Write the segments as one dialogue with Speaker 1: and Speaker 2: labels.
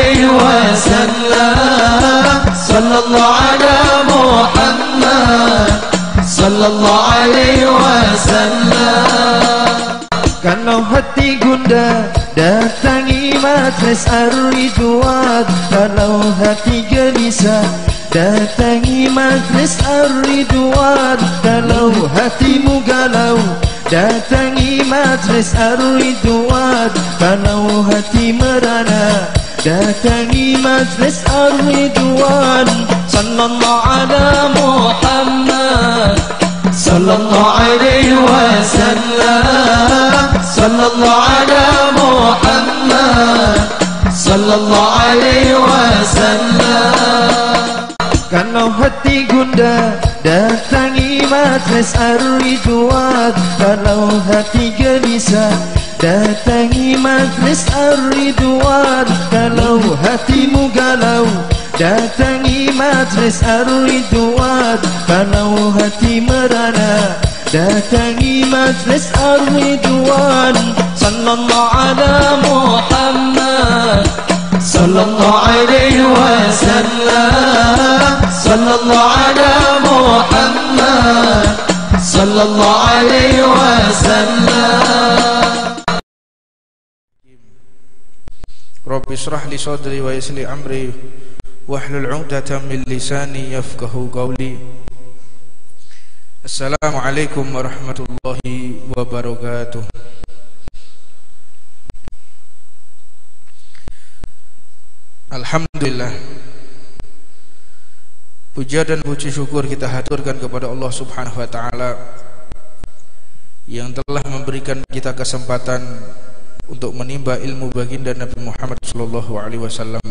Speaker 1: عليه وسلم صلى الله على محمد صلى الله عليه وسلم.
Speaker 2: Kalau hati gundah datangi majelis Ar-Ridwan, kalau hati gelisah datangi majelis Ar-Ridwan, kalau hatimu galau datangi majelis Ar-Ridwan, kalau hati merana datangi majelis Ar-Ridwan.
Speaker 1: Sallallahu ala Muhammad sallallahu alaihi wasallam sallallahu ala Muhammad sallallahu alaihi wasallam.
Speaker 2: Kalau hati gundah datangi majelis Ar-Ridwan, kalau hati gelisah datangi majelis Ar-Ridwan, kalau hatimu galau datangi majelis Ar-Ridwan, kalau hati merana datangi majelis Ar-Ridwan.
Speaker 1: Sallallahu ala Muhammad sallallahu alaihi wasallam sallallahu ala Muhammad sallallahu alaihi wasallam.
Speaker 3: Rabbi shrah li sadri wa yassir li amri wahlul 'uqdatam min lisani yafqahu qawli. Assalamualaikum warahmatullahi wabarakatuh. Alhamdulillah, puja dan puji syukur kita haturkan kepada Allah Subhanahu wa taala yang telah memberikan kita kesempatan untuk menimba ilmu baginda Nabi Muhammad sallallahu alaihi wasallam.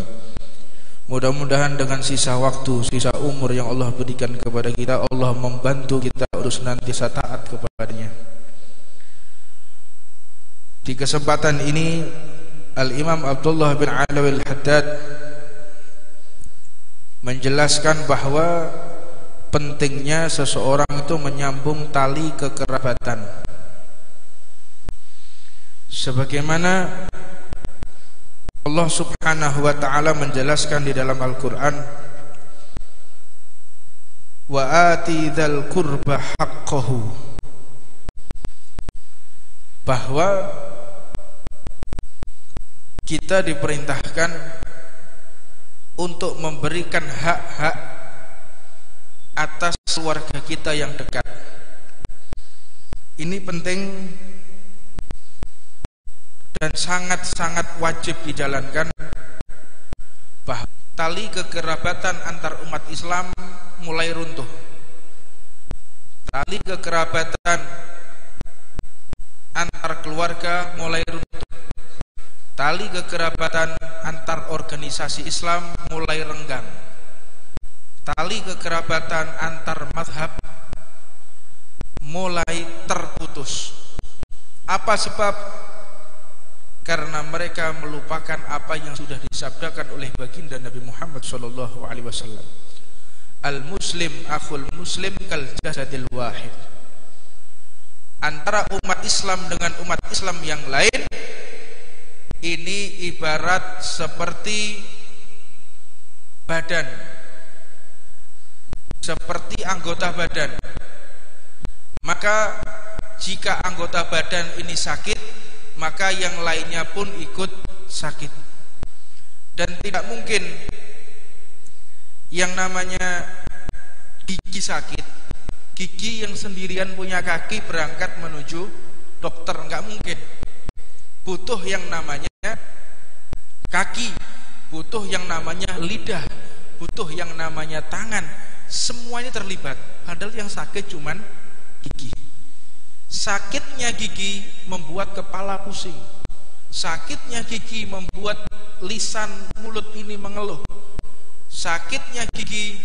Speaker 3: Mudah-mudahan dengan sisa waktu, sisa umur yang Allah berikan kepada kita, Allah membantu kita untuk senantiasa taat kepadanya. Di kesempatan ini Al-Imam Abdullah bin Alawi Al-Haddad menjelaskan bahwa pentingnya seseorang itu menyambung tali kekerabatan. Sebagaimana Allah Subhanahu wa taala menjelaskan di dalam Al-Qur'an, wa ati dzal qurba haqqahu, bahwa kita diperintahkan untuk memberikan hak-hak atas keluarga kita yang dekat. Ini penting dan sangat-sangat wajib dijalankan, bahwa tali kekerabatan antar umat Islam mulai runtuh. Tali kekerabatan antar keluarga mulai runtuh. Tali kekerabatan antar organisasi Islam mulai renggang. Tali kekerabatan antar mazhab mulai terputus. Apa sebab? Karena mereka melupakan apa yang sudah disabdakan oleh baginda Nabi Muhammad sallallahu alaihi wasallam. Al-muslim akhul muslim kal jasadil wahid. Antara umat Islam dengan umat Islam yang lain ini ibarat seperti badan, seperti anggota badan. Maka jika anggota badan ini sakit, maka yang lainnya pun ikut sakit. Dan tidak mungkin yang namanya gigi sakit, gigi yang sendirian punya kaki berangkat menuju dokter, enggak mungkin. Butuh yang namanya kaki, butuh yang namanya lidah, butuh yang namanya tangan. Semuanya terlibat. Padahal yang sakit cuman gigi. Sakitnya gigi membuat kepala pusing. Sakitnya gigi membuat lisan mulut ini mengeluh. Sakitnya gigi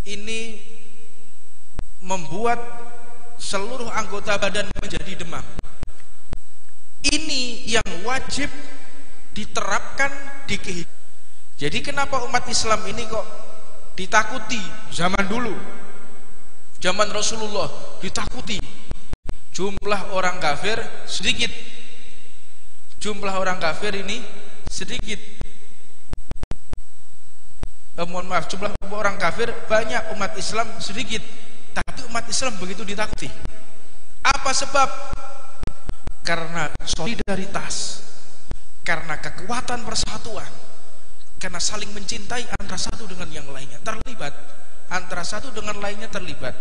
Speaker 3: ini membuat seluruh anggota badan menjadi demam. Ini yang wajib diterapkan di kehidupan. Jadi kenapa umat Islam ini kok ditakuti zaman dulu, zaman Rasulullah ditakuti. Jumlah orang kafir sedikit, jumlah orang kafir ini sedikit. Mohon maaf, jumlah orang kafir banyak, umat Islam sedikit. Tapi umat Islam begitu ditakuti. Apa sebab? Karena solidaritas, karena kekuatan persatuan, karena saling mencintai antara satu dengan yang lainnya, terlibat antara satu dengan lainnya terlibat.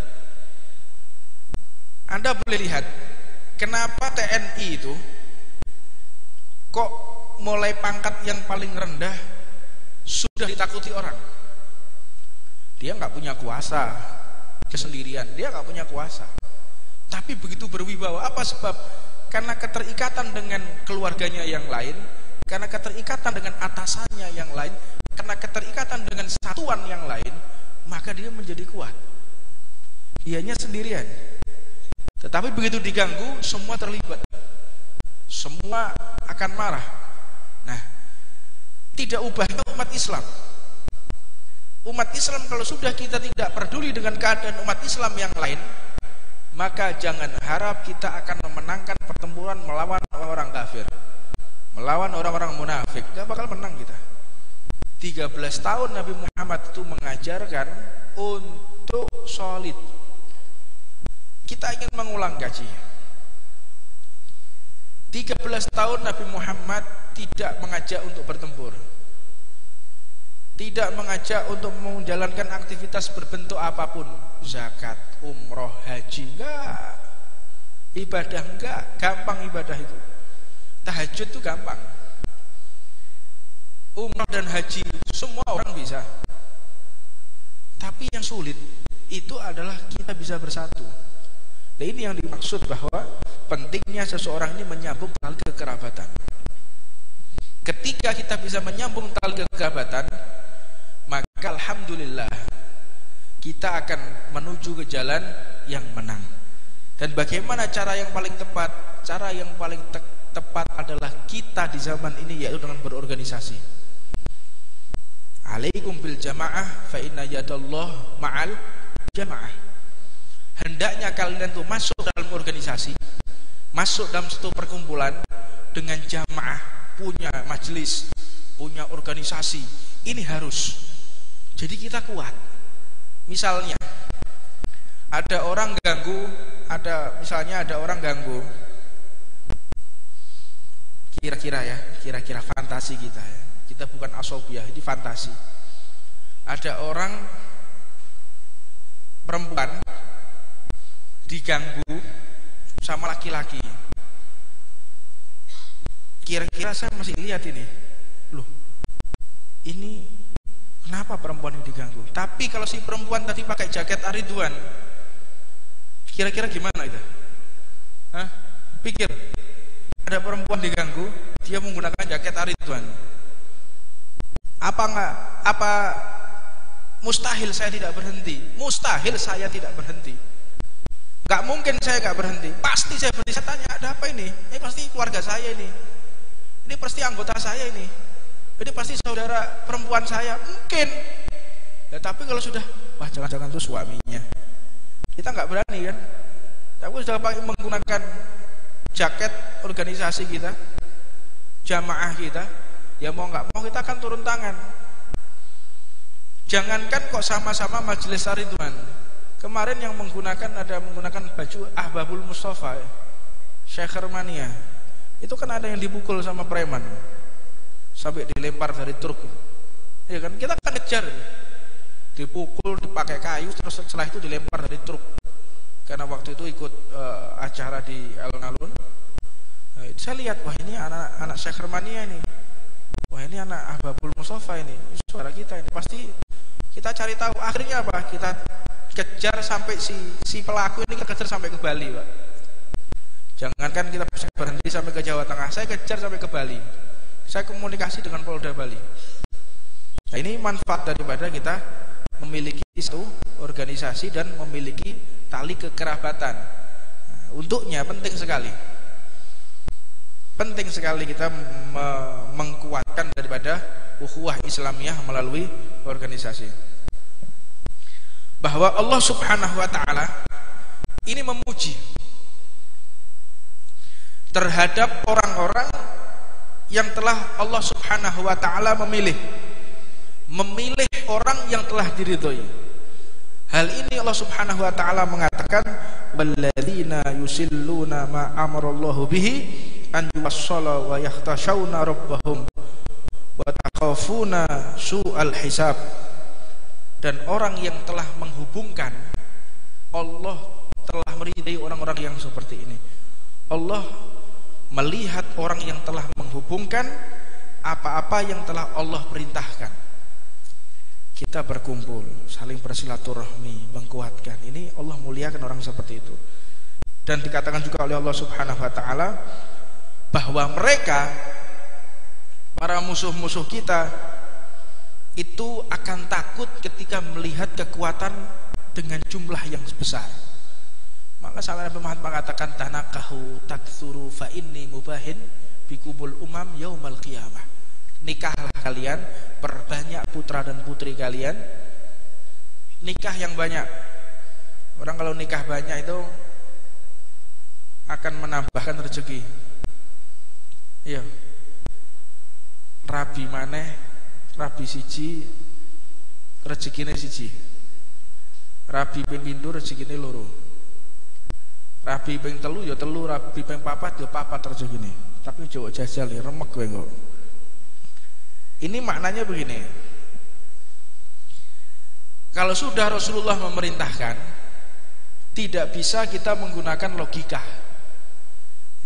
Speaker 3: Anda boleh lihat kenapa TNI itu kok mulai pangkat yang paling rendah sudah ditakuti orang. Dia nggak punya kuasa kesendirian, dia nggak punya kuasa, tapi begitu berwibawa. Apa sebab? Karena keterikatan dengan keluarganya yang lain, karena keterikatan dengan atasannya yang lain, karena keterikatan dengan satuan yang lain, maka dia menjadi kuat. Dianya sendirian, tetapi begitu diganggu, semua terlibat, semua akan marah. Nah, tidak ubahnya umat Islam. Umat Islam kalau sudah kita tidak peduli dengan keadaan umat Islam yang lain, maka jangan harap kita akan memenangkan pertempuran melawan orang-orang kafir, melawan orang-orang munafik. Gak bakal menang kita. 13 tahun Nabi Muhammad itu mengajarkan untuk solid. Kita ingin mengulang kaji. 13 tahun Nabi Muhammad tidak mengajak untuk bertempur, tidak mengajak untuk menjalankan aktivitas berbentuk apapun, zakat, umroh, haji, enggak. Ibadah enggak, gampang ibadah itu. Tahajud itu gampang. Umroh dan haji semua orang bisa. Tapi yang sulit itu adalah kita bisa bersatu. Nah, ini yang dimaksud bahwa pentingnya seseorang ini menyambung tali kekerabatan. Ketika kita bisa menyambung tali kekerabatan, maka alhamdulillah kita akan menuju ke jalan yang menang. Dan bagaimana cara yang paling tepat? Cara yang paling tepat adalah kita di zaman ini, yaitu dengan berorganisasi. Alaikum bil jamaah fa inna yadallah ma'al jamaah. Hendaknya kalian itu masuk dalam organisasi, masuk dalam satu perkumpulan dengan jamaah, punya majelis, punya organisasi. Ini harus. Jadi kita kuat. Misalnya ada orang ganggu, misalnya ada orang ganggu, kira-kira fantasi kita ya. Kita bukan asobiah, ini fantasi. Ada orang perempuan diganggu sama laki-laki. Kira-kira saya masih lihat ini, loh, ini kenapa perempuan ini diganggu? Tapi kalau si perempuan tadi pakai jaket Aridwan, kira-kira gimana itu? Hah? Pikir, ada perempuan diganggu, dia menggunakan jaket Aridwan. Apa mustahil saya tidak berhenti? Mustahil saya tidak berhenti. Gak mungkin saya gak berhenti. Pasti saya berhenti. Saya tanya, ada apa ini? Ini pasti keluarga saya ini. Ini pasti anggota saya ini. Ini pasti saudara perempuan saya. Mungkin. Ya, tapi kalau sudah, wah jangan-jangan itu suaminya. Kita gak berani kan? Tapi sudah menggunakan jaket organisasi kita, jamaah kita, ya mau nggak mau kita akan turun tangan. Jangankan kok sama-sama majelis Ridwan, kemarin yang menggunakan baju Ahbabul Mustafa, Syekh Hermania, itu kan ada yang dipukul sama preman sampai dilempar dari truk. Ya kan, kita akan kejar, dipukul, dipakai kayu, terus setelah itu dilempar dari truk. Karena waktu itu ikut acara di alun-alun. Saya lihat, wah ini anak Syekh Hermania ini, wah ini anak Ahbabul Mustafa ini suara kita ini. Pasti kita cari tahu akhirnya apa, kita kejar sampai si pelaku ini kejar sampai ke Bali, Pak. Jangankan kita berhenti sampai ke Jawa Tengah, saya kejar sampai ke Bali. Saya komunikasi dengan Polda Bali. Nah, ini manfaat daripada kita memiliki satu organisasi dan memiliki tali kekerabatan. Nah, untuknya penting sekali. Penting sekali kita mengkuatkan daripada ukhuwah Islamiyah melalui organisasi. Bahwa Allah Subhanahu wa taala ini memuji terhadap orang-orang yang telah Allah Subhanahu wa taala memilih orang yang telah diridhoi. Hal ini Allah Subhanahu wa taala mengatakan walladzina yusilluna ma amarallahu bihi an yuwassala wa yakhshawna rabbahum wa takhafuna su'al hisab. Dan orang yang telah menghubungkan, Allah telah meridai orang-orang yang seperti ini. Allah melihat orang yang telah menghubungkan apa-apa yang telah Allah perintahkan. Kita berkumpul, saling bersilaturahmi, menguatkan. Ini Allah muliakan orang seperti itu. Dan dikatakan juga oleh Allah Subhanahu wa taala bahwa mereka, para musuh-musuh kita, itu akan takut ketika melihat kekuatan dengan jumlah yang besar. Maka sahabat Nabi Muhammad mengatakan tanakahu taktsuru fa inni mubahin bikumul umam yaumal qiyamah. Nikahlah kalian, perbanyak putra dan putri kalian. Nikah yang banyak. Orang kalau nikah banyak itu akan menambahkan rezeki. Iya. Rabi maneh, rabi siji, rezekine siji. Rabi ping pindho rezekine loro. Rabi ping telu ya telu, rabi ping papat ya papat rezekine. Tapi ojo jajal ya remek kowe kok. Ini maknanya begini. Kalau sudah Rasulullah memerintahkan, tidak bisa kita menggunakan logika.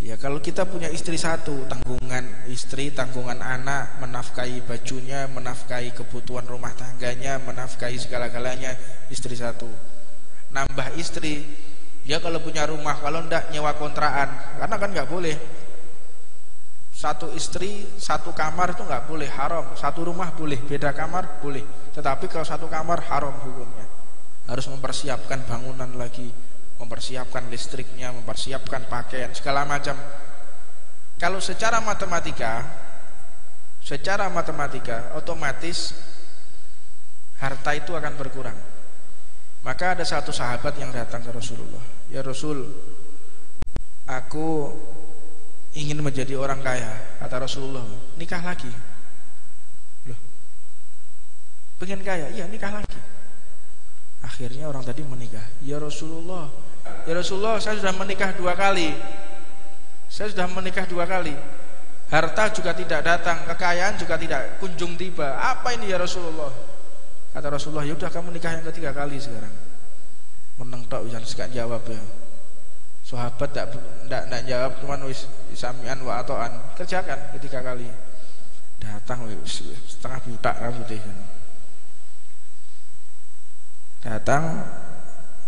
Speaker 3: Ya kalau kita punya istri satu, tanggungan istri, tanggungan anak, menafkahi bajunya, menafkahi kebutuhan rumah tangganya, menafkahi segala-galanya, istri satu. Nambah istri, ya kalau punya rumah, kalau ndak nyewa kontrakan, karena kan nggak boleh. Satu istri, satu kamar itu nggak boleh, haram. Satu rumah boleh, beda kamar boleh. Tetapi kalau satu kamar haram hukumnya. Harus mempersiapkan bangunan lagi, mempersiapkan listriknya, mempersiapkan pakaian, segala macam. Kalau secara matematika otomatis harta itu akan berkurang. Maka ada satu sahabat yang datang ke Rasulullah. Ya Rasul, aku ingin menjadi orang kaya. Kata Rasulullah, nikah lagi. Loh, pengen kaya? Iya, nikah lagi. Akhirnya orang tadi menikah. Ya Rasulullah, saya sudah menikah 2 kali. Saya sudah menikah 2 kali. Harta juga tidak datang, kekayaan juga tidak kunjung tiba. Apa ini ya Rasulullah? Kata Rasulullah, ya udah kamu nikah yang ketiga kali sekarang. Meneng tok bisa gak jawab ya. Sahabat tidak jawab, cuman wis samian wa atoan, kerjakan ketiga kali. Datang wis setengah buta rambutnya. Datang,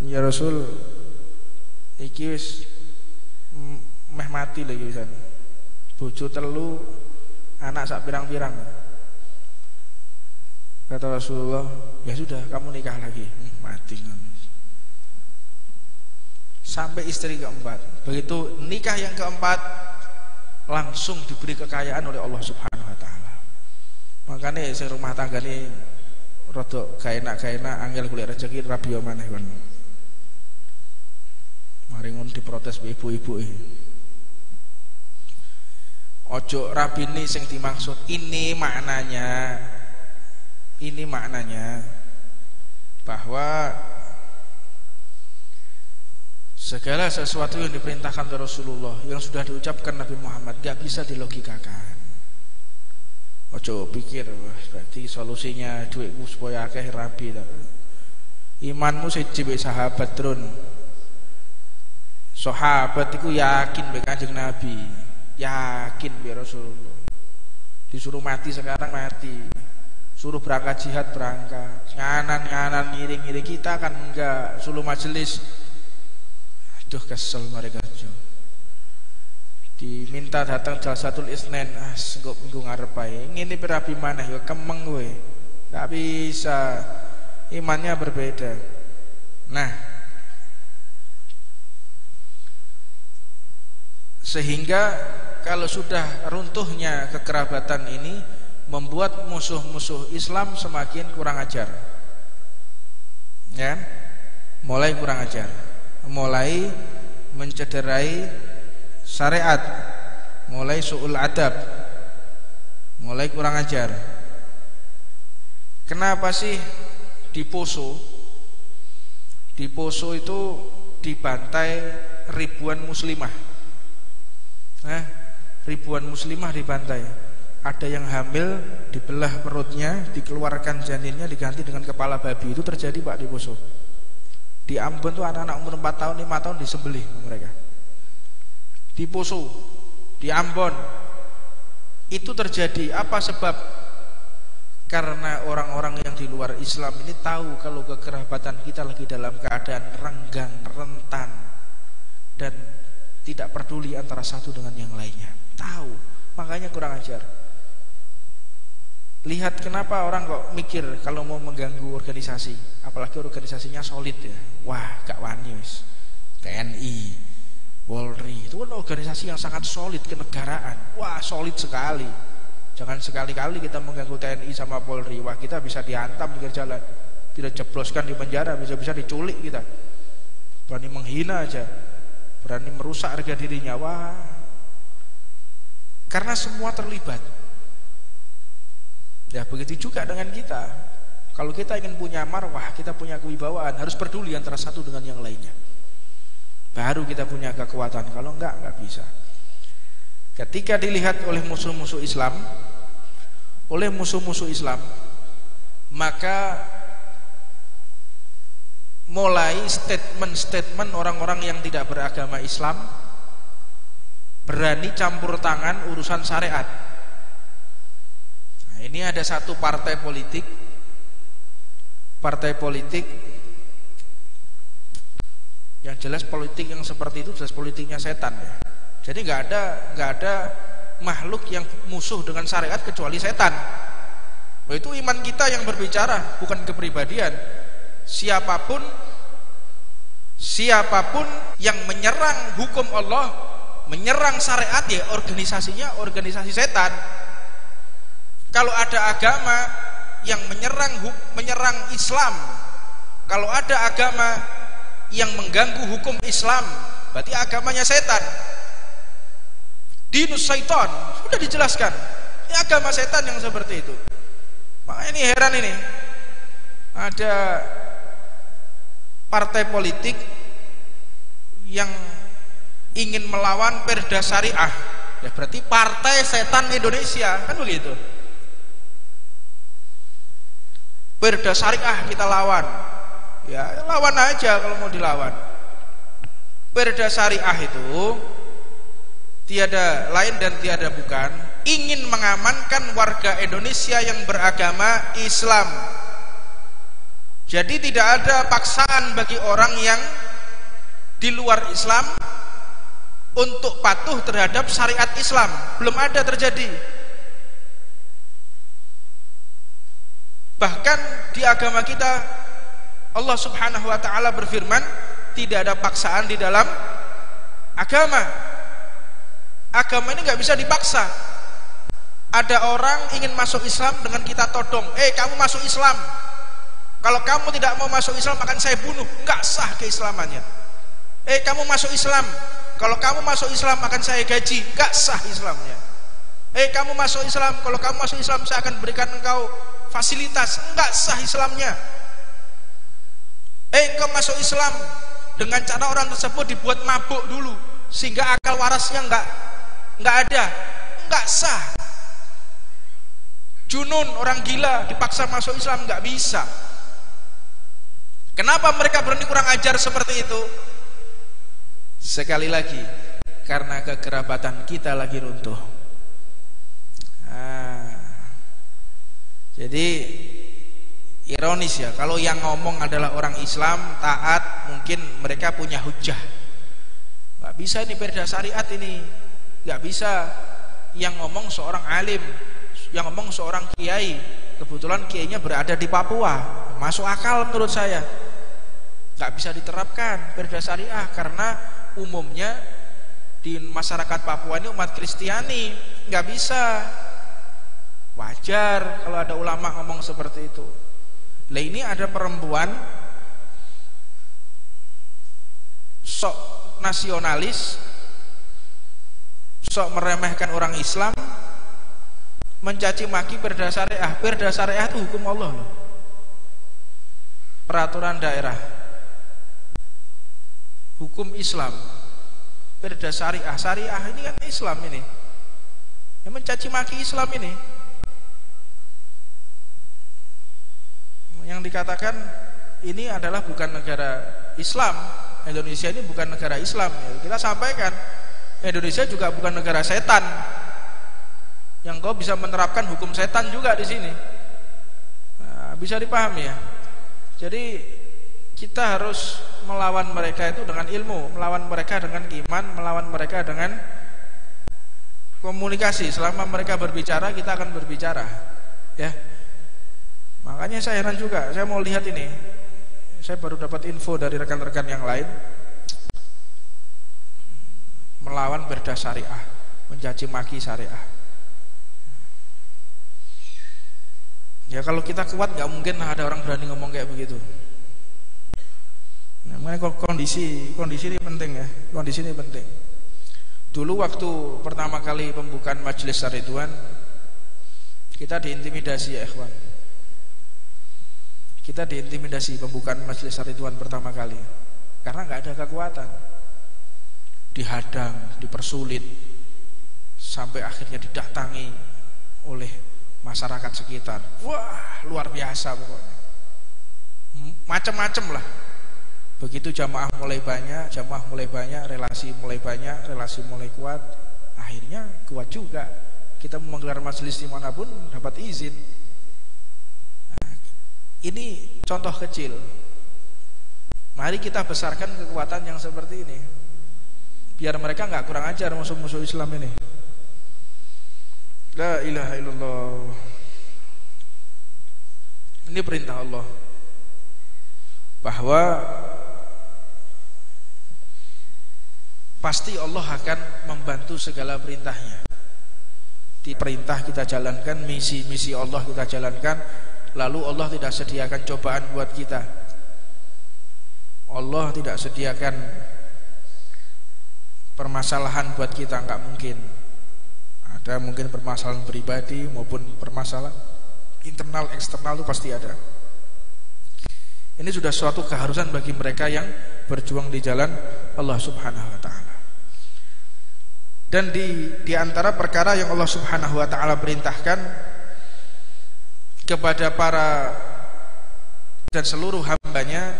Speaker 3: ya Rasul, iki wis meh mati lagi wisan. Bojo telu, anak sak pirang-pirang. Kata Rasulullah, ya sudah kamu nikah lagi. Mati kan. Sampai istri keempat. Begitu nikah yang keempat, langsung diberi kekayaan oleh Allah Subhanahu wa taala. Makanya sing rumah tangga ini rodok gaenak angel golek rezeki rabi yo maneh kon. Mari ngon diprotes ibu-ibu iki. Ojo rabini sing dimaksud. Ini maknanya bahwa segala sesuatu yang diperintahkan oleh Rasulullah, yang sudah diucapkan Nabi Muhammad, gak bisa dilogikakan. Ojo pikir berarti solusinya duitku supaya akeh rabi. Imanmu siji mbek sahabat drun. Sahabat iku yakin mbek Kanjeng Nabi, yakin mbek Rasulullah. Disuruh mati sekarang mati. Suruh berangkat jihad berangkat. Nganan ngiring kita kan enggak, suluh majelis. Aduh kesel mereka jo. Diminta datang Jalsatul Isnin, senggup minggu ngarep ae. Ngene pirabi maneh ya kemeng kowe. Enggak bisa. Imannya berbeda. Nah, sehingga kalau sudah runtuhnya kekerabatan ini membuat musuh-musuh Islam semakin kurang ajar. Ya. Mulai kurang ajar. Mulai mencederai syariat, mulai su'ul adab, mulai kurang ajar. Kenapa sih di Poso itu dibantai ribuan muslimah? Ribuan muslimah dibantai. Ada yang hamil, dibelah perutnya, dikeluarkan janinnya, diganti dengan kepala babi. Itu terjadi Pak di Poso. Di Ambon tuh anak-anak umur 4 tahun, 5 tahun disembelih mereka. Di Poso, di Ambon itu terjadi. Apa sebab? Karena orang-orang yang di luar Islam ini tahu kalau kekerabatan kita lagi dalam keadaan renggang, rentan, dan tidak peduli antara satu dengan yang lainnya. Tahu, makanya kurang ajar. Lihat kenapa orang kok mikir kalau mau mengganggu organisasi, apalagi organisasinya solid ya. Wah, gak wani wis. TNI, Polri, itu kan organisasi yang sangat solid kenegaraan. Wah, solid sekali. Jangan sekali-kali kita mengganggu TNI sama Polri. Wah, kita bisa dihantam di jalan, tidak jebloskan di penjara, bisa-bisa diculik kita. Berani menghina aja, berani merusak harga dirinya. Wah, karena semua terlibat. Ya begitu juga dengan kita. Kalau kita ingin punya marwah, kita punya kewibawaan, harus peduli antara satu dengan yang lainnya. Baru kita punya kekuatan. Kalau enggak bisa. Ketika dilihat oleh musuh-musuh Islam, maka mulai statement-statement orang-orang yang tidak beragama Islam berani campur tangan urusan syariat. Nah, ini ada satu partai politik yang jelas politik yang seperti itu jelas politiknya setan ya. Jadi nggak ada makhluk yang musuh dengan syariat kecuali setan. Itu iman kita yang berbicara, bukan kepribadian. Siapapun yang menyerang hukum Allah, menyerang syariat, ya organisasinya organisasi setan. Kalau ada agama yang menyerang Islam, kalau ada agama yang mengganggu hukum Islam, berarti agamanya setan. Dinus syaitan, sudah dijelaskan. Ini agama setan yang seperti itu. Makanya ini heran ini. Ada partai politik yang ingin melawan perda syariah. Ya berarti partai setan Indonesia, kan begitu. Perda syariah kita lawan. Ya lawan aja kalau mau dilawan. Perda syariah itu tiada lain dan tiada bukan ingin mengamankan warga Indonesia yang beragama Islam. Jadi tidak ada paksaan bagi orang yang di luar Islam untuk patuh terhadap syariat Islam. Belum ada terjadi. Bahkan di agama kita Allah Subhanahu wa taala berfirman, tidak ada paksaan di dalam agama. Agama ini nggak bisa dipaksa. Ada orang ingin masuk Islam dengan kita todong, kamu masuk Islam. Kalau kamu tidak mau masuk Islam akan saya bunuh. Nggak sah keislamannya. Kamu masuk Islam. Kalau kamu masuk Islam akan saya gaji. Nggak sah Islamnya. Kamu masuk Islam. Kalau kamu masuk Islam saya akan berikan engkau fasilitas. Nggak sah Islamnya. Engkau masuk Islam dengan cara orang tersebut dibuat mabuk dulu sehingga akal warasnya nggak ada, nggak sah. Junun, orang gila dipaksa masuk Islam, nggak bisa. Kenapa mereka berani kurang ajar seperti itu? Sekali lagi, karena kekerabatan kita lagi runtuh. Jadi ironis ya, kalau yang ngomong adalah orang Islam taat, mungkin mereka punya hujah. Nggak bisa ini perda syariat ini, nggak bisa. Yang ngomong seorang alim, yang ngomong seorang kiai, kebetulan kiainya berada di Papua, masuk akal menurut saya. Nggak bisa diterapkan perda syariah karena umumnya di masyarakat Papua ini umat Kristiani, nggak bisa. Wajar kalau ada ulama ngomong seperti itu. Lah ini ada perempuan sok nasionalis, sok meremehkan orang Islam, mencaci maki perda syariah. Perda syariah itu hukum Allah loh. Peraturan daerah, hukum Islam. Perda syariah, syariah ini kan Islam ini. Yang mencaci maki Islam ini, yang dikatakan ini adalah bukan negara Islam. Indonesia ini bukan negara Islam. Kita sampaikan, Indonesia juga bukan negara setan. Yang kau bisa menerapkan hukum setan juga di sini. Nah, bisa dipahami ya. Jadi kita harus melawan mereka itu dengan ilmu, melawan mereka dengan iman, melawan mereka dengan komunikasi. Selama mereka berbicara, kita akan berbicara. Ya. Makanya saya heran juga, saya mau lihat ini. Saya baru dapat info dari rekan-rekan yang lain. Melawan perda syariah, mencaci maki syariah. Ya kalau kita kuat nggak mungkin ada orang berani ngomong kayak begitu. Nah, kondisi ini penting ya, kondisi ini penting. Dulu waktu pertama kali pembukaan Majelis Ar-Ridwan, kita diintimidasi ya ikhwan. Kita diintimidasi pembukaan Majelis Ar-Ridwan pertama kali, karena nggak ada kekuatan, dihadang, dipersulit, sampai akhirnya didatangi oleh masyarakat sekitar. Wah, luar biasa pokoknya. Macam-macam lah. Begitu jamaah mulai banyak, relasi mulai banyak, relasi mulai kuat, akhirnya kuat juga. Kita menggelar majelis dimanapun dapat izin. Nah, ini contoh kecil. Mari kita besarkan kekuatan yang seperti ini, biar mereka nggak kurang ajar musuh-musuh Islam ini. La ilaha illallah. Ini perintah Allah, bahwa pasti Allah akan membantu segala perintahnya. Di perintah kita jalankan, misi-misi Allah kita jalankan, lalu Allah tidak sediakan cobaan buat kita. Allah tidak sediakan permasalahan buat kita, enggak mungkin. Ada mungkin permasalahan pribadi maupun permasalahan internal eksternal itu pasti ada. Ini sudah suatu keharusan bagi mereka yang berjuang di jalan Allah Subhanahu wa taala. Dan di antara perkara yang Allah Subhanahu wa taala perintahkan kepada para dan seluruh hambanya,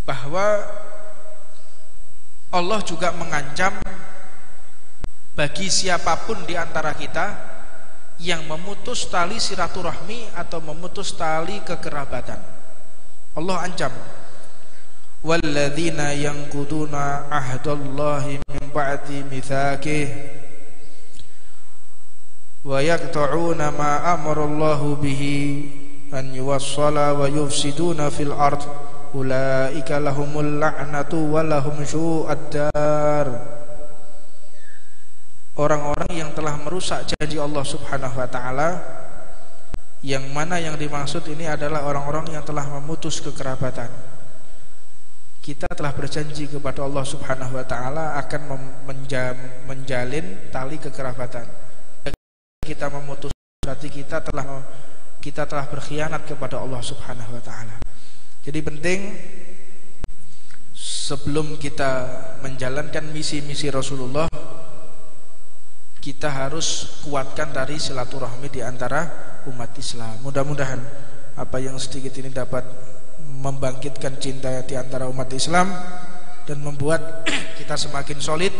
Speaker 3: bahwa Allah juga mengancam bagi siapapun di antara kita yang memutus tali silaturahmi atau memutus tali kekerabatan. Allah ancam, walladzina yanquduna ahdallahi min ba'di mitsaqih wa yaqta'una ma amarallahu bihi an yuwassala wa yufsiduna fil ard ulaika lahumul la'natu wa lahum syu'ad dar. Orang-orang yang telah merusak janji Allah Subhanahu wa taala, yang mana yang dimaksud ini adalah orang-orang yang telah memutus kekerabatan. Kita telah berjanji kepada Allah Subhanahu wa taala akan menjalin tali kekerabatan. Kita memutus, berarti kita telah berkhianat kepada Allah Subhanahu wa taala. Jadi penting sebelum kita menjalankan misi-misi Rasulullah, kita harus kuatkan dari silaturahmi di antara umat Islam. Mudah-mudahan apa yang sedikit ini dapat membangkitkan cinta di antara umat Islam dan membuat kita semakin solid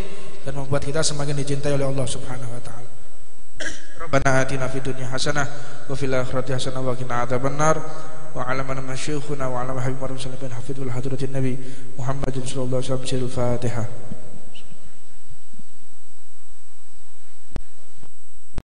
Speaker 3: dan membuat kita semakin dicintai oleh Allah Subhanahu wa taala. Rabbana atina fid dunya hasanah wa fil akhirati hasanah wa qina adzabannar. Wa 'alama masyayikhuna wa 'alama habibina sallallahu alaihi wa sallam hafidhul hadratin nabi Muhammadin sallallahu alaihi wasallam. Al-Fatihah.